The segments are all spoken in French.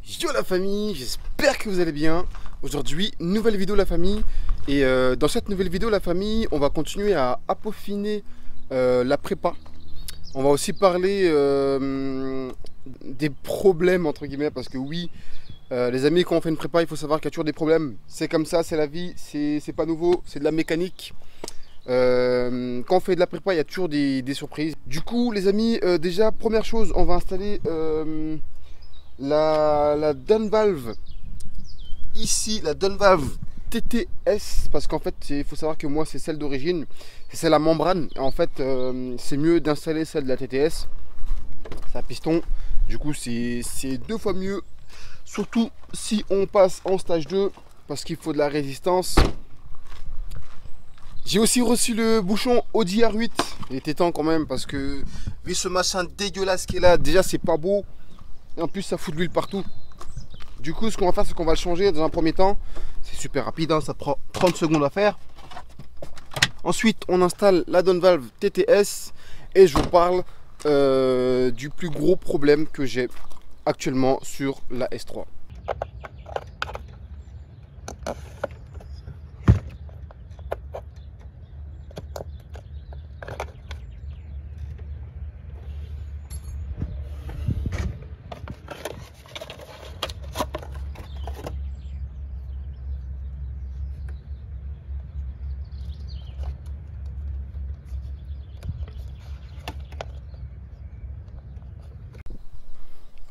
Yo la famille, j'espère que vous allez bien. Aujourd'hui, nouvelle vidéo la famille. Et dans cette nouvelle vidéo la famille, on va continuer à peaufiner la prépa. On va aussi parler des problèmes entre guillemets. Parce que oui, les amis, quand on fait une prépa, il faut savoir qu'il y a toujours des problèmes. C'est comme ça, c'est la vie, c'est pas nouveau, c'est de la mécanique. Quand on fait de la prépa, il y a toujours des surprises. Du coup les amis, déjà première chose, on va installer la Dunvalve ici, la Dunvalve TTS, parce qu'en fait il faut savoir que moi c'est celle d'origine, c'est celle à membrane. En fait c'est mieux d'installer celle de la TTS, c'est à piston, du coup c'est deux fois mieux, surtout si on passe en stage 2 parce qu'il faut de la résistance. J'ai aussi reçu le bouchon Audi R8, il était temps quand même parce que vu ce machin dégueulasse qui est là, déjà c'est pas beau. Et en plus ça fout de l'huile partout. Du coup ce qu'on va faire, c'est qu'on va le changer dans un premier temps. C'est super rapide, hein, ça prend 30 secondes à faire. Ensuite on installe la Dunvalve TTS. Et je vous parle du plus gros problème que j'ai actuellement sur la S3.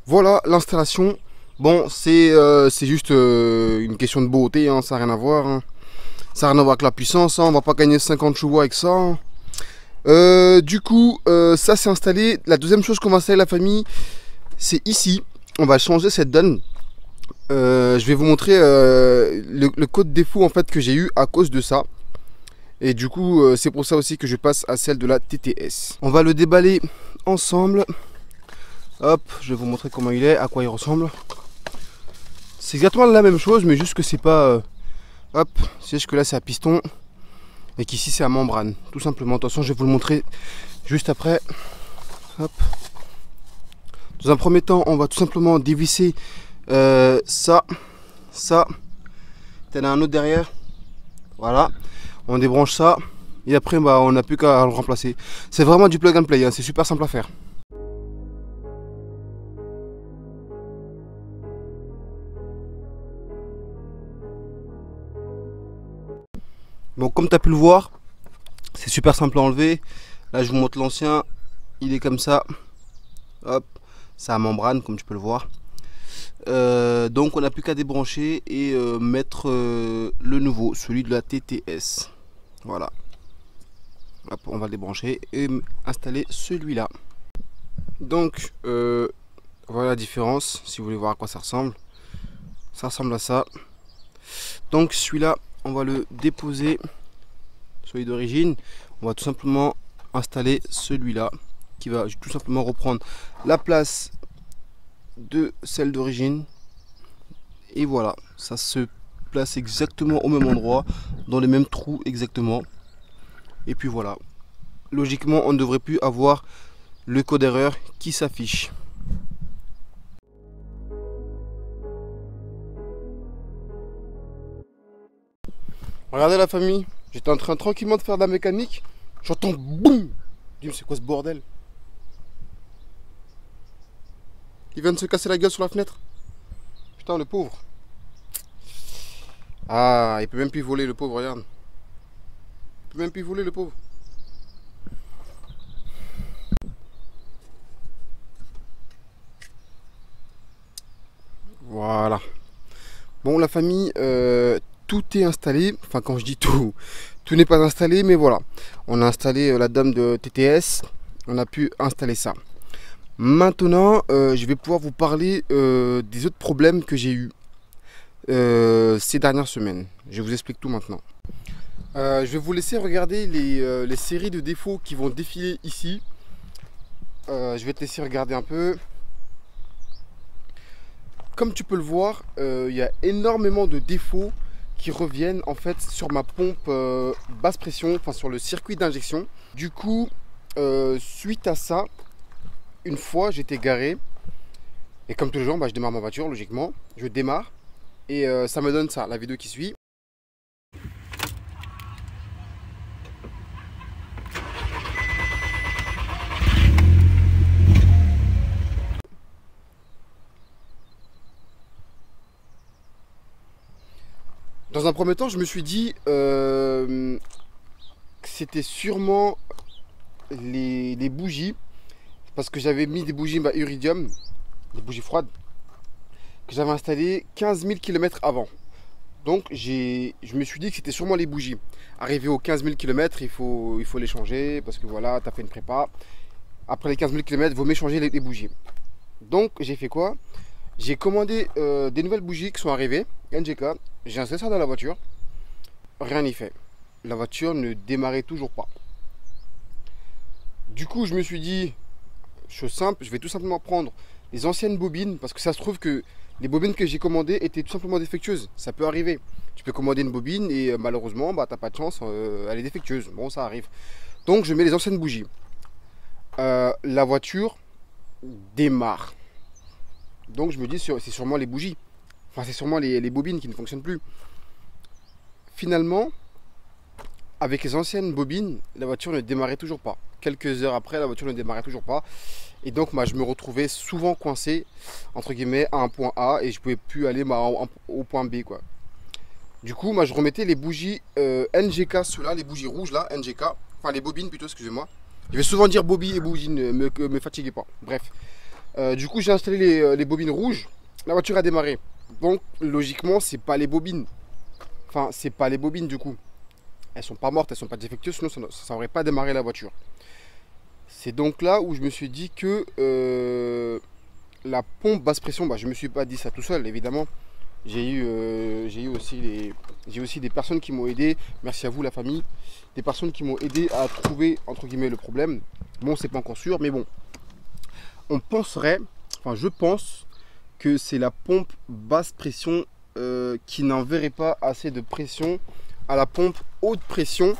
Voilà l'installation. Bon, c'est juste une question de beauté, hein, ça n'a rien à voir. Hein. Ça n'a rien à voir avec la puissance, hein, on va pas gagner 50 chevaux avec ça. Hein. Du coup, ça c'est installé. La deuxième chose qu'on va installer la famille, c'est ici. On va changer cette donne. Je vais vous montrer le code défaut en fait que j'ai eu à cause de ça. Et du coup, c'est pour ça aussi que je passe à celle de la TTS. On va le déballer ensemble. Hop, je vais vous montrer comment il est, à quoi il ressemble. C'est exactement la même chose, mais juste que c'est pas... hop, c'est juste que là c'est à piston. Et qu'ici c'est à membrane, tout simplement. De toute façon, je vais vous le montrer juste après. Hop. Dans un premier temps, on va tout simplement dévisser ça. Il y en a un autre derrière. Voilà. On débranche ça. Et après, bah, on n'a plus qu'à le remplacer. C'est vraiment du plug and play, hein. C'est super simple à faire. Bon, comme tu as pu le voir, c'est super simple à enlever. Là, je vous montre l'ancien. Il est comme ça. Hop, c'est à membrane, comme tu peux le voir. Donc, on n'a plus qu'à débrancher et mettre le nouveau, celui de la TTS. Voilà. Hop, on va le débrancher et installer celui-là. Donc, voilà la différence. Si vous voulez voir à quoi ça ressemble. Ça ressemble à ça. Donc, celui-là, on va le déposer, celui d'origine. On va tout simplement installer celui-là qui va tout simplement reprendre la place de celle d'origine. Et voilà, ça se place exactement au même endroit, dans les mêmes trous exactement. Et puis voilà, logiquement on ne devrait plus avoir le code erreur qui s'affiche. Regardez la famille, j'étais en train tranquillement de faire de la mécanique, j'entends boum. Je dis, c'est quoi ce bordel? Il vient de se casser la gueule sur la fenêtre. Putain, le pauvre. Ah, il peut même plus voler, le pauvre, regarde. Il peut même plus voler, le pauvre. Voilà. Bon, la famille, tout est installé. Enfin, quand je dis tout, tout n'est pas installé, mais voilà. On a installé la dame de TTS. On a pu installer ça. Maintenant, je vais pouvoir vous parler des autres problèmes que j'ai eu ces dernières semaines. Je vous explique tout maintenant. Je vais vous laisser regarder les séries de défauts qui vont défiler ici. Je vais te laisser regarder un peu. Comme tu peux le voir, il y a énormément de défauts qui reviennent en fait sur ma pompe basse pression, enfin sur le circuit d'injection. Du coup, suite à ça, une fois j'étais garé Et comme tous les jours, bah, je démarre ma voiture, logiquement. Je démarre et ça me donne ça, la vidéo qui suit. Dans un premier temps, je me suis dit que c'était sûrement les bougies, parce que j'avais mis des bougies iridium, des bougies froides, que j'avais installées 15 000 km avant. Donc je me suis dit que c'était sûrement les bougies. Arrivé aux 15 000 km, il faut les changer, parce que voilà, tu as fait une prépa. Après les 15 000 km, il vaut mieux changer les bougies. Donc j'ai fait quoi? J'ai commandé des nouvelles bougies qui sont arrivées, NGK. J'ai installé ça dans la voiture. Rien n'y fait. La voiture ne démarrait toujours pas. Du coup, je me suis dit, chose simple, je vais tout simplement prendre les anciennes bobines, parce que ça se trouve que les bobines que j'ai commandées étaient tout simplement défectueuses. Ça peut arriver. Tu peux commander une bobine et malheureusement, bah, t'as pas de chance, elle est défectueuse. Bon, ça arrive. Donc, je mets les anciennes bougies. La voiture démarre. Donc, je me dis, c'est sûrement les bougies. Enfin, c'est sûrement les bobines qui ne fonctionnent plus. Finalement, avec les anciennes bobines, la voiture ne démarrait toujours pas. Quelques heures après, la voiture ne démarrait toujours pas. Et donc, je me retrouvais souvent coincé, entre guillemets, à un point A et je ne pouvais plus aller au point B, quoi. Du coup, je remettais les bougies NGK, ceux-là, les bougies rouges, là, NGK. Enfin, les bobines plutôt, excusez-moi. Je vais souvent dire bobby et bougie, ne me fatiguez pas. Bref. Du coup, j'ai installé les bobines rouges. La voiture a démarré. Donc, logiquement, c'est pas les bobines. Enfin, c'est pas les bobines, du coup. Elles sont pas mortes, elles sont pas défectueuses, sinon ça n'aurait pas démarré la voiture. C'est donc là où je me suis dit que la pompe basse pression, je me suis pas dit ça tout seul, évidemment. J'ai eu aussi des personnes qui m'ont aidé, merci à vous la famille, des personnes qui m'ont aidé à trouver entre guillemets le problème. Bon, c'est pas encore sûr, mais bon, on penserait, enfin je pense que c'est la pompe basse pression qui n'enverrait pas assez de pression à la pompe haute pression,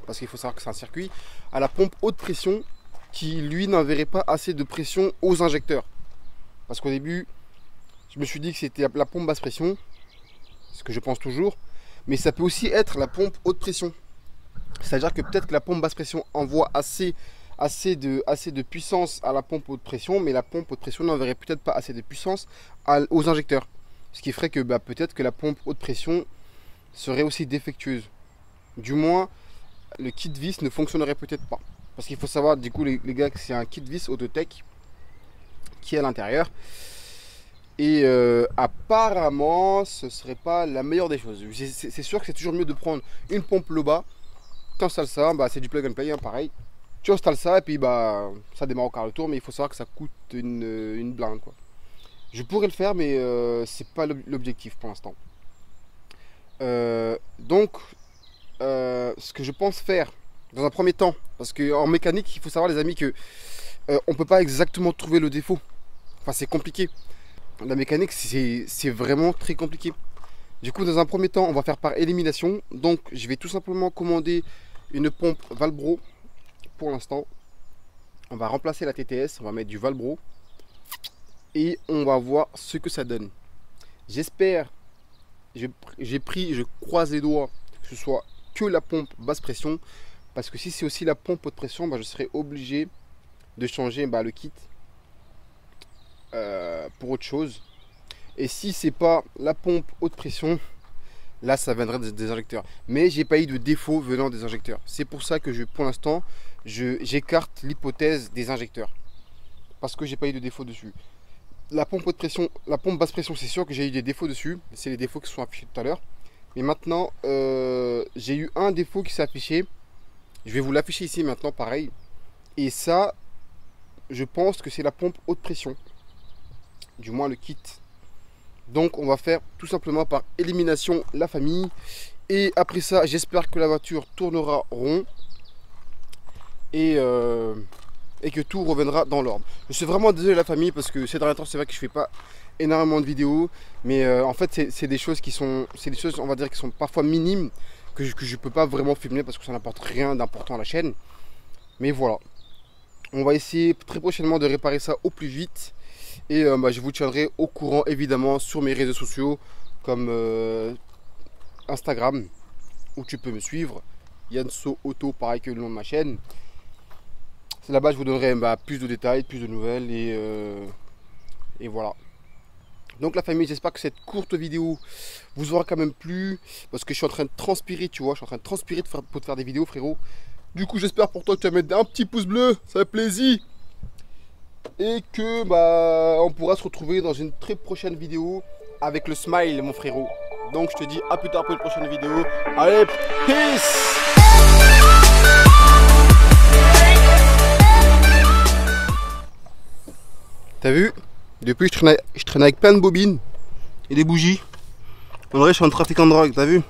parce qu'il faut savoir que c'est un circuit, à la pompe haute pression qui lui n'enverrait pas assez de pression aux injecteurs. Parce qu'au début, je me suis dit que c'était la pompe basse pression, ce que je pense toujours, mais ça peut aussi être la pompe haute pression. C'est-à-dire que peut-être que la pompe basse pression envoie assez de puissance à la pompe haute pression, mais la pompe haute pression n'enverrait peut-être pas assez de puissance aux injecteurs. Ce qui ferait que peut-être que la pompe haute pression serait aussi défectueuse. Du moins, le kit vis ne fonctionnerait peut-être pas. Parce qu'il faut savoir, du coup, les gars, que c'est un kit vis Autotech qui est à l'intérieur. Et apparemment, ce serait pas la meilleure des choses. C'est sûr que c'est toujours mieux de prendre une pompe Loba. Tu installes ça, c'est du plug and play, hein, pareil. Tu installes ça et puis ça démarre au quart de tour, mais il faut savoir que ça coûte une blinde, quoi. Je pourrais le faire, mais c'est pas l'objectif pour l'instant. Donc, ce que je pense faire dans un premier temps, parce qu'en mécanique, il faut savoir les amis que on peut pas exactement trouver le défaut. Enfin, c'est compliqué. La mécanique, c'est vraiment très compliqué. Du coup, dans un premier temps, on va faire par élimination. Donc, je vais tout simplement commander une pompe Valbro pour l'instant. On va remplacer la TTS, on va mettre du Valbro et on va voir ce que ça donne. J'espère, je croise les doigts que ce soit que la pompe basse pression, parce que si c'est aussi la pompe haute pression, je serai obligé de changer le kit pour autre chose. Et si c'est pas la pompe haute pression, là ça viendrait des injecteurs. Mais j'ai pas eu de défaut venant des injecteurs. C'est pour ça que pour l'instant j'écarte l'hypothèse des injecteurs, parce que j'ai pas eu de défaut dessus. La pompe haute pression, la pompe basse pression, c'est sûr que j'ai eu des défauts dessus. C'est les défauts qui sont affichés tout à l'heure. Mais maintenant, j'ai eu un défaut qui s'est affiché. Je vais vous l'afficher ici maintenant, pareil. Et ça, je pense que c'est la pompe haute pression. Du moins le kit. Donc on va faire tout simplement par élimination la famille. Et après ça, j'espère que la voiture tournera rond. Et que tout reviendra dans l'ordre. Je suis vraiment désolé la famille, parce que ces derniers temps, c'est vrai que je fais pas énormément de vidéos, mais en fait c'est des choses qui sont, on va dire, qui sont parfois minimes, que je peux pas vraiment filmer parce que ça n'apporte rien d'important à la chaîne. Mais voilà, on va essayer très prochainement de réparer ça au plus vite Et je vous tiendrai au courant évidemment sur mes réseaux sociaux comme Instagram, où tu peux me suivre. Yanso Auto, pareil que le nom de ma chaîne. C'est là-bas que je vous donnerai plus de détails, plus de nouvelles et voilà. Donc la famille, j'espère que cette courte vidéo vous aura quand même plu. Parce que je suis en train de transpirer, tu vois. Je suis en train de transpirer pour te faire des vidéos, frérot. Du coup, j'espère pour toi que tu vas mettre un petit pouce bleu. Ça fait plaisir. Et que on pourra se retrouver dans une très prochaine vidéo avec le smile, mon frérot. Donc je te dis à plus tard pour une prochaine vidéo. Allez, peace! T'as vu? Depuis je traîne avec plein de bobines et des bougies. En vrai, je suis un trafiquant de drogue, t'as vu?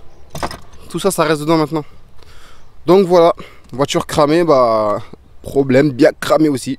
Tout ça, ça reste dedans maintenant. Donc voilà, voiture cramée, problème bien cramé aussi.